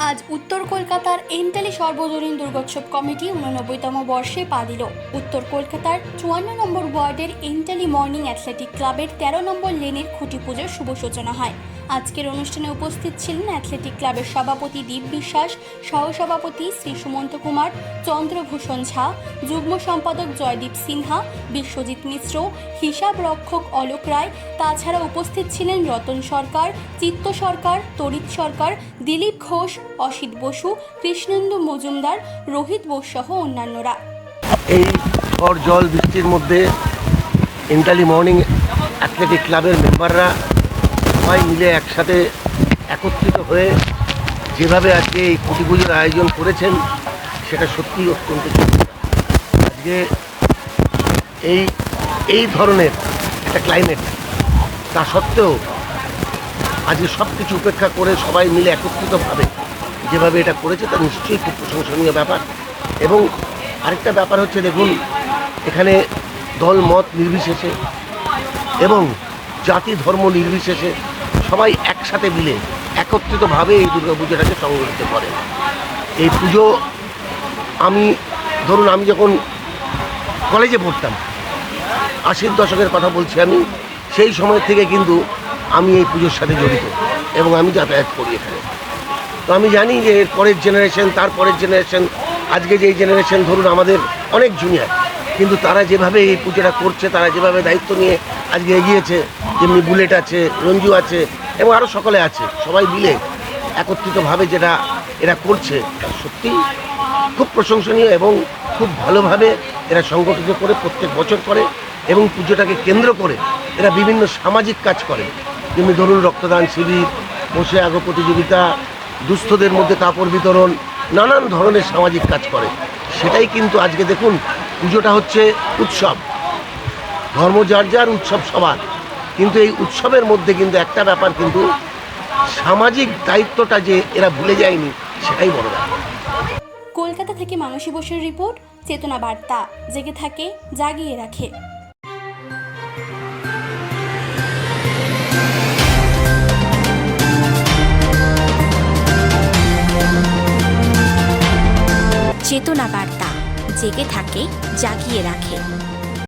আজ উত্তর কলকাতার এন্টালি সর্বজনীন দুর্গোৎসব কমিটি 89তম বর্ষে পা দিল। উত্তর কলকাতার 54 নম্বর ওয়ার্ডের এন্টালি মর্নিং অ্যাথলেটিক ক্লাবের 13 নম্বর লেনের খুঁটি পুজোর শুভ সূচনা হয়। আজকের অনুষ্ঠানে উপস্থিত ছিলেন অ্যাথলেটিক ক্লাবের সভাপতি দীপ বিশ্বাস, সহসভাপতি শ্রী সুমন্ত কুমার, চন্দ্রভূষণ ঝা, যুগ্ম সম্পাদক জয়দীপ সিনহা, বিশ্বজিৎ মিশ্র, হিসাব রক্ষক অলোক রায়। তাছাড়া উপস্থিত ছিলেন রতন সরকার, চিত্ত সরকার, তরিত সরকার, দিলীপ ঘোষ, অসিত বসু, কৃষ্ণেন্দু মজুমদার, রোহিত বোস সহ অন্যান্যরা। এই ঝড় জল বৃষ্টির মধ্যে এন্টালি মর্নিং অ্যাথলেটিক ক্লাবের মেম্বাররা সবাই মিলে একসাথে একত্রিত হয়ে যেভাবে আজকে এই খুঁটি পুজোর আয়োজন করেছেন সেটা সত্যিই অত্যন্ত আজকে এই ধরনের একটা ক্লাইমেট তা সত্ত্বেও আজকে সব কিছু উপেক্ষা করে সবাই মিলে একত্রিতভাবে যেভাবে এটা করেছে তা নিশ্চয়ই খুব প্রশংসনীয় ব্যাপার। এবং আরেকটা ব্যাপার হচ্ছে, দেখুন, এখানে দল মত নির্বিশেষে এবং জাতি ধর্ম নির্বিশেষে সবাই একসাথে মিলে একত্রিতভাবে এই দুর্গা পুজোটাকে সংগঠিত করে। এই পুজো আমি যখন কলেজে পড়তাম, 80-র দশকের কথা বলছি আমি, সেই সময় থেকে কিন্তু আমি এই পুজোর সাথে জড়িত এবং আমি যাতায়াত করি এখানে। তো আমি জানি যে এর পরের জেনারেশন, তার পরের জেনারেশন, আজকে যেই জেনারেশন ধরুন আমাদের অনেক জুনিয়র, কিন্তু তারা যেভাবে এই পুজোটা করছে, তারা যেভাবে দায়িত্ব নিয়ে আজকে এগিয়েছে, যেমনি বুলেট আছে, রঞ্জু আছে এবং আরও সকলে আছে, সবাই মিলে একত্রিতভাবে যেটা এরা করছে সত্যি খুব প্রশংসনীয় এবং খুব ভালোভাবে এরা সংগঠিত করে প্রত্যেক বছর করে এবং পুজোটাকে কেন্দ্র করে এরা বিভিন্ন সামাজিক কাজ করে। যেমনি ধরুন রক্তদান শিবির, বসে আগো প্রতিযোগিতা, দুস্থদের মধ্যে কাপড় বিতরণ, নানান ধরনের সামাজিক কাজ করে। সেটাই কিন্তু আজকে দেখুন পুজোটা হচ্ছে উৎসব, ধর্ম যার যার, উৎসব সবার, কিন্তু এই উৎসবের মধ্যে কিন্তু একটা ব্যাপার, কিন্তু সামাজিক দায়িত্বটা যে এরা ভুলে যায়নি সেটাই বড় ব্যাপার। কলকাতা থেকে মানসী বসুর রিপোর্ট, চেতনা বার্তা, জেগে থাকে, জাগিয়ে রাখে। চেতনা বার্তা, জেগে থাকে, জাগিয়ে রাখে।